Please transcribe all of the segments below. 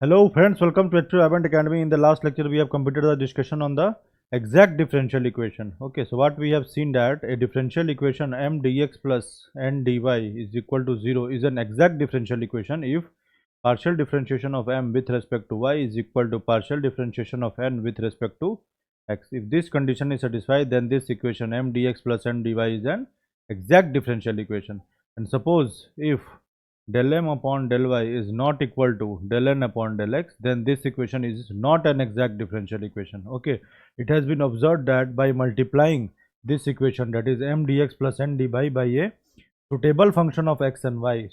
Hello friends, welcome to H2 Avant Academy. In the last lecture, we have completed the discussion on the exact differential equation. Okay, so what we have seen that a differential equation m dx plus n dy is equal to 0 is an exact differential equation if partial differentiation of m with respect to y is equal to partial differentiation of n with respect to x. If this condition is satisfied, then this equation m dx plus n dy is an exact differential equation. And suppose if del m upon del y is not equal to del n upon del x, then this equation is not an exact differential equation. Okay, it has been observed that by multiplying this equation, that is m dx plus n dy by a suitable function of x and y,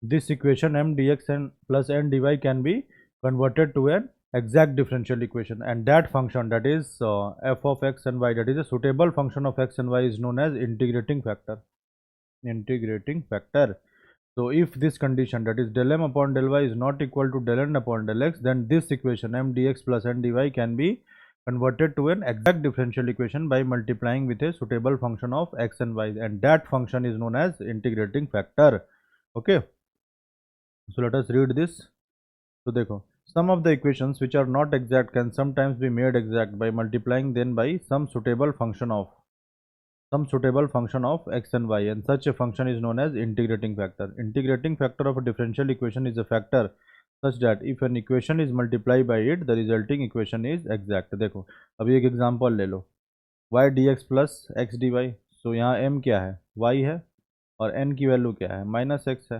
this equation m dx and plus n dy can be converted to an exact differential equation, and that function, that is f of x and y, that is a suitable function of x and y, is known as integrating factor. So if this condition, that is del m upon del y, is not equal to del n upon del x, then this equation m dx plus n dy can be converted to an exact differential equation by multiplying with a suitable function of x and y, and that function is known as integrating factor. Okay, so let us read this. So देखो, some of the equations which are not exact can sometimes be made exact by multiplying them by some suitable function of x and y, and such a function is known as integrating factor. Integrating factor of a differential equation is a factor such that if an equation is multiplied by it, the resulting equation is exact. देखो, अभी एक example ले लो, y dx plus x d y. So यहाँ m क्या है, y है, और n की वैल्यू क्या है, माइनस एक्स है.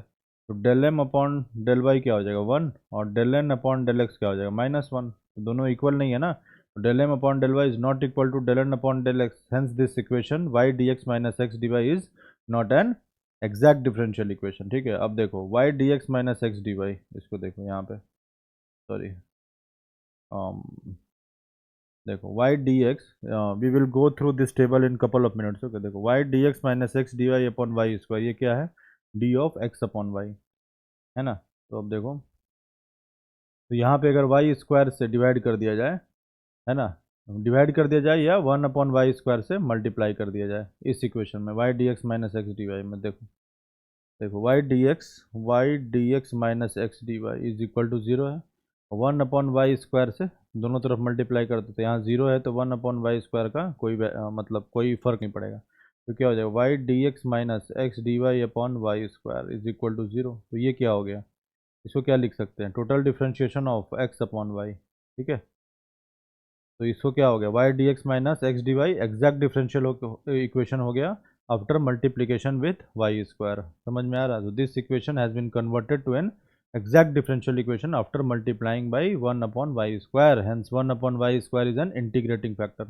तो del m upon del y क्या हो जाएगा, 1, और del n upon del x क्या हो जाएगा, -1. तो दोनों इक्वल नहीं है ना. del m upon del y is not equal to del n upon del x. Hence this equation y dx minus x dy is not an exact differential equation. ठीक है, अब देखो y dx minus x dy, इसको देखो यहाँ पे, sorry, देखो y dx, we will go through this table in couple of minutes. Okay, देखो y dx minus x dy upon y square, ये क्या है, d of x upon y, है ना. तो अब देखो, तो यहाँ पे अगर y स्क्वायर से डिवाइड कर दिया जाए, है ना, डिवाइड कर दिया जाए, या 1 अपॉन वाई स्क्वायर से मल्टीप्लाई कर दिया जाए इस इक्वेशन में, y d x minus x d y में. देखो देखो y d x minus x d y is equal to 0 है. 1 अपॉन वाई स्क्वायर से दोनों तरफ मल्टीप्लाई कर दो, तो यहाँ 0 है, तो 1 अपॉन वाई स्क्वायर का कोई मतलब कोई फ़र्क नहीं पड़ेगा. तो क्या हो जाएगा, y d x minus x d y upon y square is equal to 0. तो ये क्या हो गया, इसको क्या लिख सकते हैं, total differentiation of x upon y. ठीक है, तो इसको क्या हो गया, y d x minus x d y exact differential equation हो गया after multiplication with y square. समझ में आ रहा है. तो this equation has been converted to an exact differential equation after multiplying by 1 upon y square. Hence 1 upon y square is an integrating factor.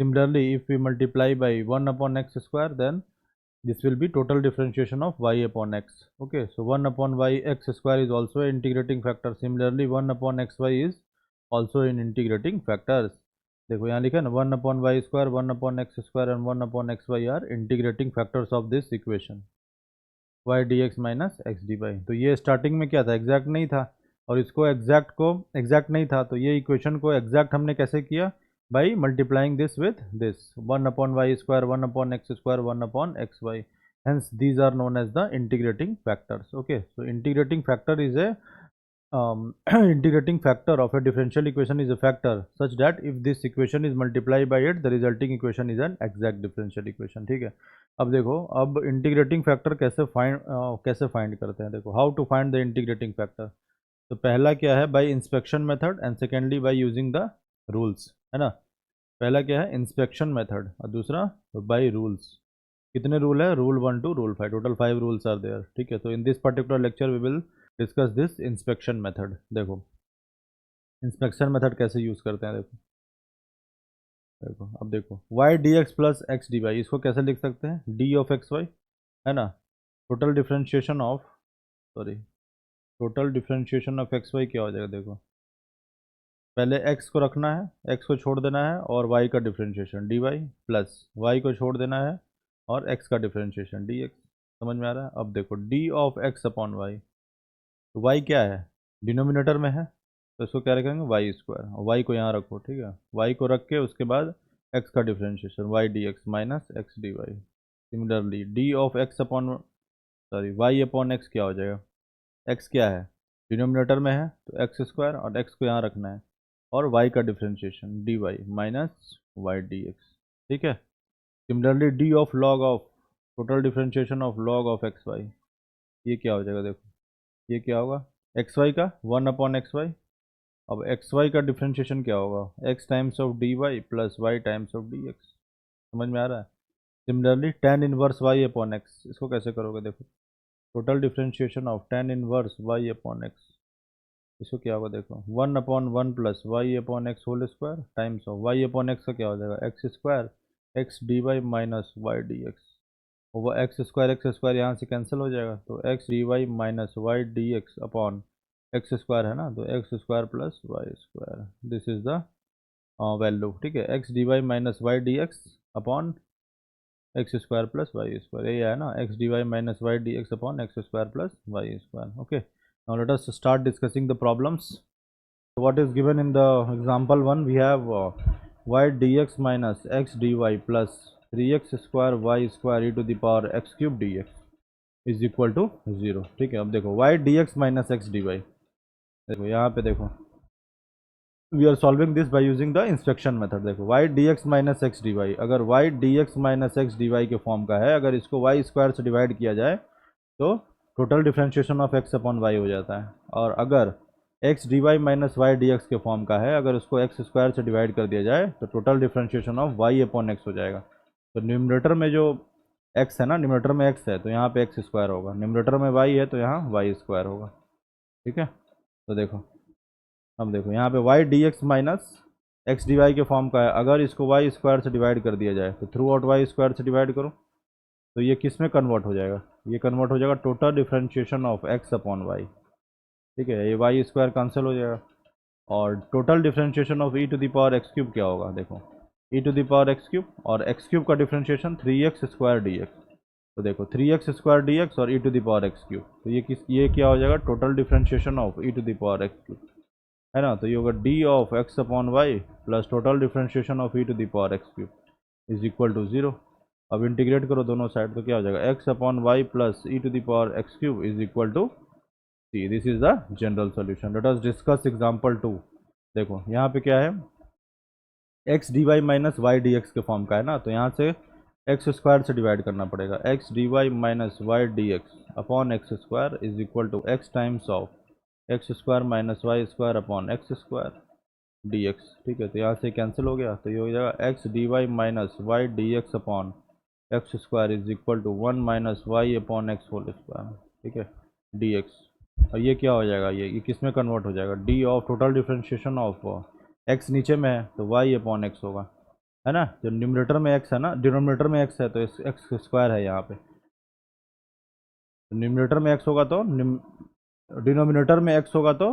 Similarly, if we multiply by 1 upon x square, then this will be total differentiation of y upon x. Okay, so 1 upon y x square is also an integrating factor. Similarly, 1 upon xy is also an integrating factors. देखो यहाँ लिखा है ना, 1 upon y square, 1 upon x square and 1 upon x y are integrating factors of this equation y d x minus x d y. तो ये starting में क्या था, एग्जैक्ट नहीं था, और इसको एग्जैक्ट नहीं था, तो ये इक्वेशन को एग्जैक्ट हमने कैसे किया, by multiplying this with this, 1 upon y square, 1 upon x square, 1 upon x y. Hence these are known as the integrating factors. Okay, so integrating factor is a integrating factor of a differential equation is a factor such that if this equation is multiplied by it, the resulting equation is an exact differential equation. ठीक है, अब देखो, अब integrating factor कैसे find करते हैं. देखो, how to find the integrating factor. तो पहला क्या है, by inspection method, and secondly by using the rules, है ना. पहला क्या है, इंस्पेक्शन मेथड, और दूसरा बाय रूल्स. कितने रूल है, रूल 1 to रूल 5, टोटल 5 रूल्स आर देयर. ठीक है, तो in this particular lecture we will discuss this inspection method. देखो, इंस्पेक्शन मेथड कैसे यूज़ करते हैं. देखो देखो अब देखो, y d x plus x d y, इसको कैसे लिख सकते हैं, डी ऑफ एक्स वाई, है ना. Total differentiation of, sorry, total differentiation of x y क्या हो जाएगा. देखो, पहले एक्स को रखना है, एक्स को छोड़ देना है, और वाई का differentiation d y, plus y को छोड़ देना है, और एक्स का डिफ्रेंशिएशन डी एक्स. समझ में आ रहा है. अब देखो, d of x upon y, तो y क्या है, डिनोमिनेटर में है, तो इसको क्या रखेंगे, वाई स्क्वायर, और y को यहाँ रखो. ठीक है, y को रख के उसके बाद x का differentiation y d x minus x d y. Similarly d of x upon, sorry, y upon x क्या हो जाएगा, एक्स क्या है, डिनोमिनेटर में है तो एक्स स्क्वायर, और एक्स को यहाँ रखना है, और वाई का differentiation d y minus y d x. ठीक है। Similarly d of log of total differentiation of log of x y, ये क्या हो जाएगा, देखो ये क्या होगा, एक्स वाई का 1/xy। अब एक्स वाई का डिफ्रेंशिएशन क्या होगा, x times of d y plus y times of d x. समझ में आ रहा है। Similarly tan inverse y upon x, इसको कैसे करोगे, देखो total differentiation of tan inverse y upon x, इसको क्या होगा, देखो 1/1 plus y upon x whole square times of y upon x का क्या हो जाएगा, x square x d y minus y d x. Over x square यहाँ से कैंसिल हो जाएगा, तो x d y minus y d x upon x square है ना, तो x square plus y square, this is the value. ठीक है, x d y minus y d x upon x square plus y square, यही है ना, x d y minus y d x upon x square plus y square. Okay, now let us start discussing the problems. What is given in the example 1, we have y dx minus x dy plus 3x square y square e to the power x cube dx is equal to 0। ठीक है, अब देखो y dx minus x dy, देखो यहाँ पे देखो we are solving this by using the instruction method. देखो y dx minus x d y, अगर y dx minus x d y के फॉर्म का है, अगर इसको y स्क्वायर से डिवाइड किया जाए तो total differentiation of x upon y हो जाता है, और अगर x d y minus y d x के फॉर्म का है, अगर उसको एक्स स्क्वायर से डिवाइड कर दिया जाए तो total differentiation of y upon x हो जाएगा। तो न्यूमरेटर में जो एक्स है ना, न्यूमरेटर में एक्स है तो यहाँ पे एक्स स्क्वायर होगा, न्यूमरेटर में वाई है तो यहाँ वाई स्क्वायर होगा। ठीक है, तो देखो अब देखो यहाँ पे y d x minus x d y के फॉर्म का है, अगर इसको वाई स्क्वायर से डिवाइड कर दिया जाए तो थ्रू आउट वाई स्क्वायर से डिवाइड करो, तो ये किस में कन्वर्ट हो जाएगा, ये कन्वर्ट हो जाएगा total differentiation of x upon y. ठीक है, ये वाई स्क्वायर कैंसिल हो जाएगा, और total differentiation of e to the power x cube क्या होगा, देखो e to the power x cube, और एक्स क्यूब का differentiation 3x square d x, तो देखो 3x स्क्वायर डी एक्स और e to the power x cube, तो ये क्या हो जाएगा, total differentiation of e to the power x cube, है ना। तो ये होगा d of x upon y plus total differentiation of e to the power x cube is equal to 0। अब इंटीग्रेट करो दोनों साइड, तो क्या हो जाएगा, x upon y plus e to the power x cube is equal to c. This is the general solution. Let us discuss example 2। देखो यहाँ पे क्या है, x d y minus y d x के फॉर्म का है ना, तो यहाँ से एक्स स्क्वायर से डिवाइड करना पड़ेगा, x d y minus y d x upon x square is equal to x times of x square minus y square upon x square d x. ठीक है, तो यहाँ से कैंसिल हो गया, तो ये हो जाएगा x d y minus y d x upon x square is equal to 1 minus y upon x whole square. ठीक है, डी एक्स, और ये क्या हो जाएगा, ये किस में कन्वर्ट हो जाएगा, d of total differentiation of x नीचे में है तो वाई अपॉन एक्स होगा, है ना। जो न्यूमरेटर में एक्स है ना, डिनोमिनेटर में एक्स है तो इस एक्स स्क्वायर है यहाँ पे, तो न्यूमरेटर में एक्स होगा तो डिनोमिनेटर में एक्स होगा तो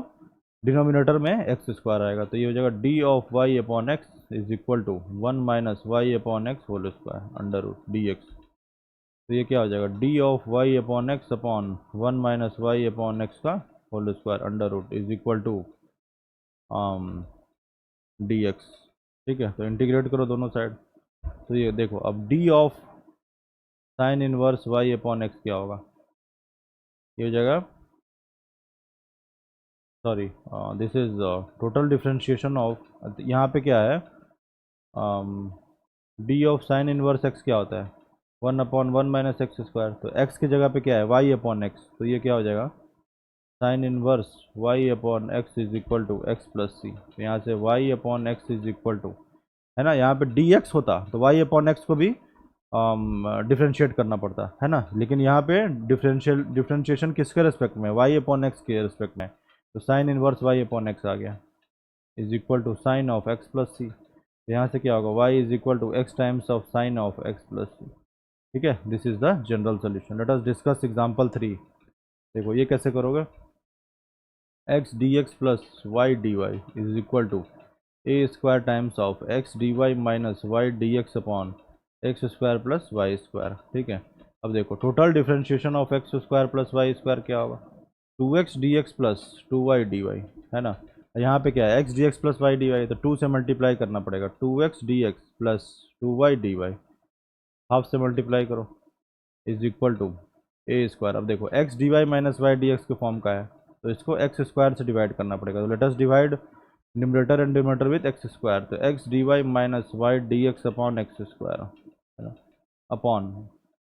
डिनोमिनेटर में एक्स स्क्वायर आएगा, तो ये हो जाएगा d of y upon x is equal to 1 minus y upon x whole square under root d x. तो ये क्या हो जाएगा, d of y upon x upon 1 minus y upon x का whole square under root is equal to d x. ठीक है, तो integrate करो दोनों साइड, तो ये देखो अब d of sine inverse y upon x क्या होगा, ये हो जाएगा, sorry this is total differentiation of, यहाँ पे क्या है, d of sine inverse x क्या होता है, 1/1 माइनस एक्स स्क्वायर, तो एक्स की जगह पे क्या है, वाई अपॉन एक्स, तो ये क्या हो जाएगा, sine inverse y upon x is equal to x plus c. तो यहाँ से y upon x is equal to, है ना, यहाँ पे डी एक्स होता तो वाई अपॉन एक्स को भी डिफ्रेंशिएट करना पड़ता है ना, लेकिन यहाँ पे डिफ्रेंशिएशन किसके रिस्पेक्ट में, वाई अपॉन एक्स के रिस्पेक्ट में, तो sine inverse y upon x आ गया is equal to sine of x plus c. यहाँ से क्या होगा, y is equal to x times of sine of x plus c. ठीक है, this is the general solution. Let us discuss example 3। देखो ये कैसे करोगे, x d x plus y d y is equal to a square times of x d y minus y d x upon x square plus y square. ठीक है, अब देखो total differentiation of x square plus y square क्या होगा, 2x d x plus 2y d y, है ना। यहाँ पे क्या है, x d x plus y d y, तो 2 से मल्टीप्लाई करना पड़ेगा, 2x d x plus 2y d y, half से मल्टीप्लाई करो is equal to a square. अब देखो x d y minus y d x के फॉर्म का है, तो इसको एक्स स्क्वायर से डिवाइड करना पड़ेगा। तो let us divide numerator and denominator with x square. तो x d y minus y d x upon x square है ना, अपॉन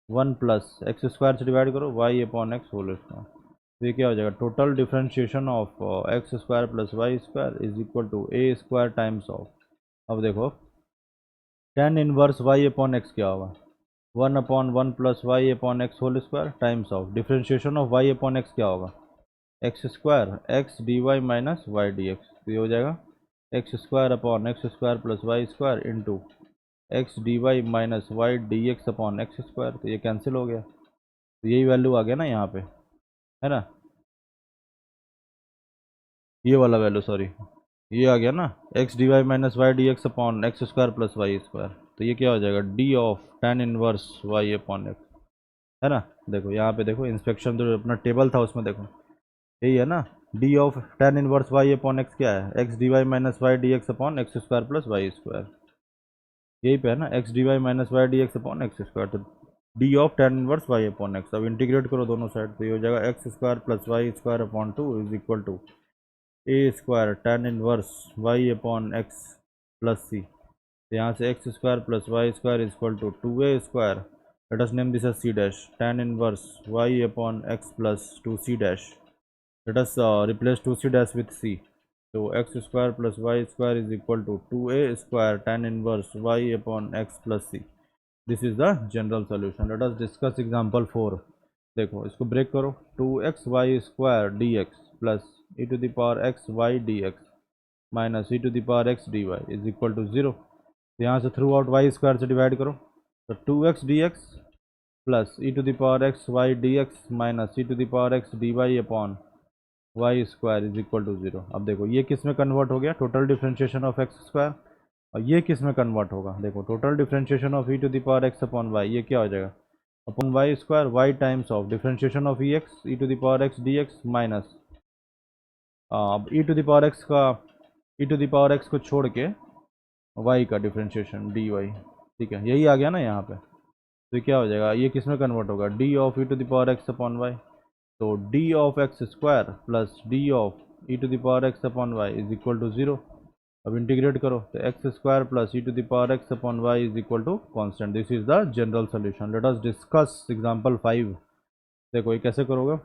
1 प्लस एक्स स्क्वायर से डिवाइड करो y upon x whole square. तो ये क्या हो जाएगा, total differentiation of x square plus y square is equal to a square times of. अब देखो tan inverse y upon x क्या होगा, 1 upon 1 plus y upon x whole square times of differentiation of y upon x क्या होगा, x square x d y minus y d x. तो ये हो जाएगा x square upon x square plus y square into x d y minus y d x upon x square. तो ये cancel हो गया, तो यही वैल्यू आ गया ना यहाँ पे, है ना, ये वाला वैल्यू, सॉरी ये आ गया ना, x d y minus y d x upon x square plus y square. तो ये क्या हो जाएगा, d of tan inverse y upon x, है ना। देखो यहाँ पे देखो इंस्पेक्शन जो अपना टेबल था उसमें देखो यही है ना, d of tan inverse y upon x क्या है, x d y minus y d x upon x square plus y square, यही पे है ना, x d y minus y d x upon x square. तो d of tan inverse y upon x, अब integrate करो दोनों side, तो ये हो जाएगा x square plus y square upon 2 is equal to a square tan inverse y upon x plus c. तो यहाँ से x square plus y square is equal to 2a square, let us name this as c dash, tan inverse y upon x plus 2c dash, let us replace 2c dash with c। तो x square plus y square is equal to 2a square tan inverse y upon x plus c. This is the general solution. Let us discuss example 4। देखो इसको break करो, 2xy square d x plus e to the power x y d x minus e to the power x d y is equal to 0। तो यहाँ से throughout y square से divide करो, तो 2x d x plus e to the power x y d x minus e to the power x d y upon y square is equal to 0। अब देखो ये किस में convert हो गया, total differentiation of x square, और ये किस में कन्वर्ट होगा, देखो total differentiation of e to the power x upon y, ये क्या हो जाएगा, upon y square y times of differentiation of e x e to the power x d x minus, अब e to the power x का, e to the power x को छोड़ के Y का डिफ्रेंशिएशन डी वाई, ठीक है, यही आ गया ना यहाँ पे। तो क्या हो जाएगा, ये किस में कन्वर्ट होगा, d of e to the power x upon y. तो d of x square plus d of e to the power x upon y is equal to 0। अब इंटीग्रेट करो, तो x square plus e to the power x upon y is equal to constant. This is the general solution. Let us discuss example 5। देखो ये कैसे करोगे,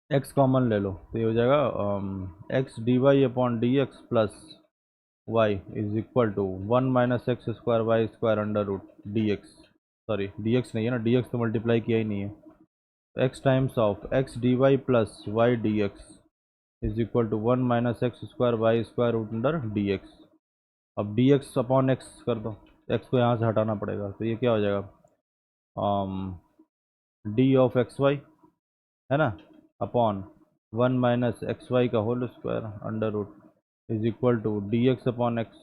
x common ले लो, तो ये हो जाएगा x d y upon d x plus y is equal to 1 minus x square y square under root d x, sorry d x नहीं है ना, डी एक्स तो मल्टीप्लाई किया ही नहीं है, x times of x d y plus y d x is equal to 1 minus x square y square root under d x. अब d x upon x कर दो, एक्स को यहाँ से हटाना पड़ेगा, तो ये क्या हो जाएगा, डी ऑफ एक्स वाई है ना, अपॉन 1 माइनस एक्स वाई का whole square under root is equal to d x upon x,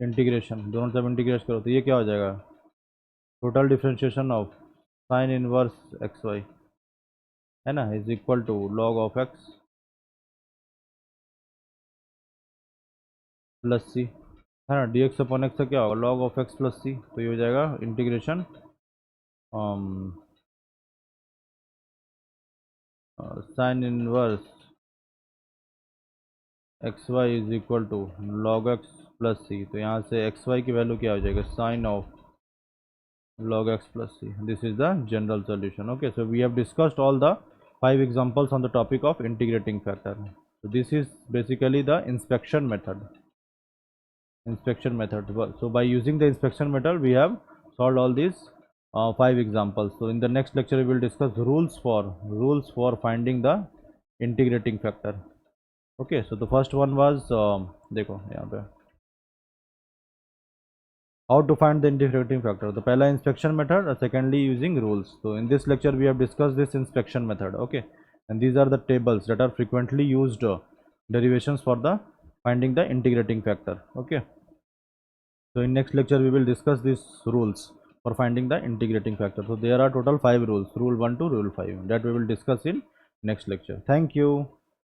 integration दोनों तरफ इंटीग्रेट करो, तो ये क्या हो जाएगा, total differentiation of sine inverse x y है ना, is equal to log of x plus c, है ना, डी एक्स अपॉन एक्स का क्या होगा, log of x plus c. तो ये हो जाएगा integration sine inverse x Y is equal to log x plus c. तो यहाँ से एक्स वाई की वैल्यू क्या हो जाएगा, sine of log x plus c. This is the general solution. Okay, so we have discussed all the 5 examples on the topic of integrating factor. So this is basically the inspection method. So by using the inspection method we have solved all these 5 examples. So in the next lecture we will discuss rules for finding the integrating factor. Okay, so the first one was देखो यहाँ पे how to find the integrating factor. The pehla inspection method, secondly using rules. So in this lecture we have discussed this inspection method. Okay, and these are the tables that are frequently used derivations for the finding the integrating factor. Okay, so in next lecture we will discuss these rules for finding the integrating factor. So there are total 5 rules, rule 1 to rule 5, that we will discuss in next lecture. Thank you.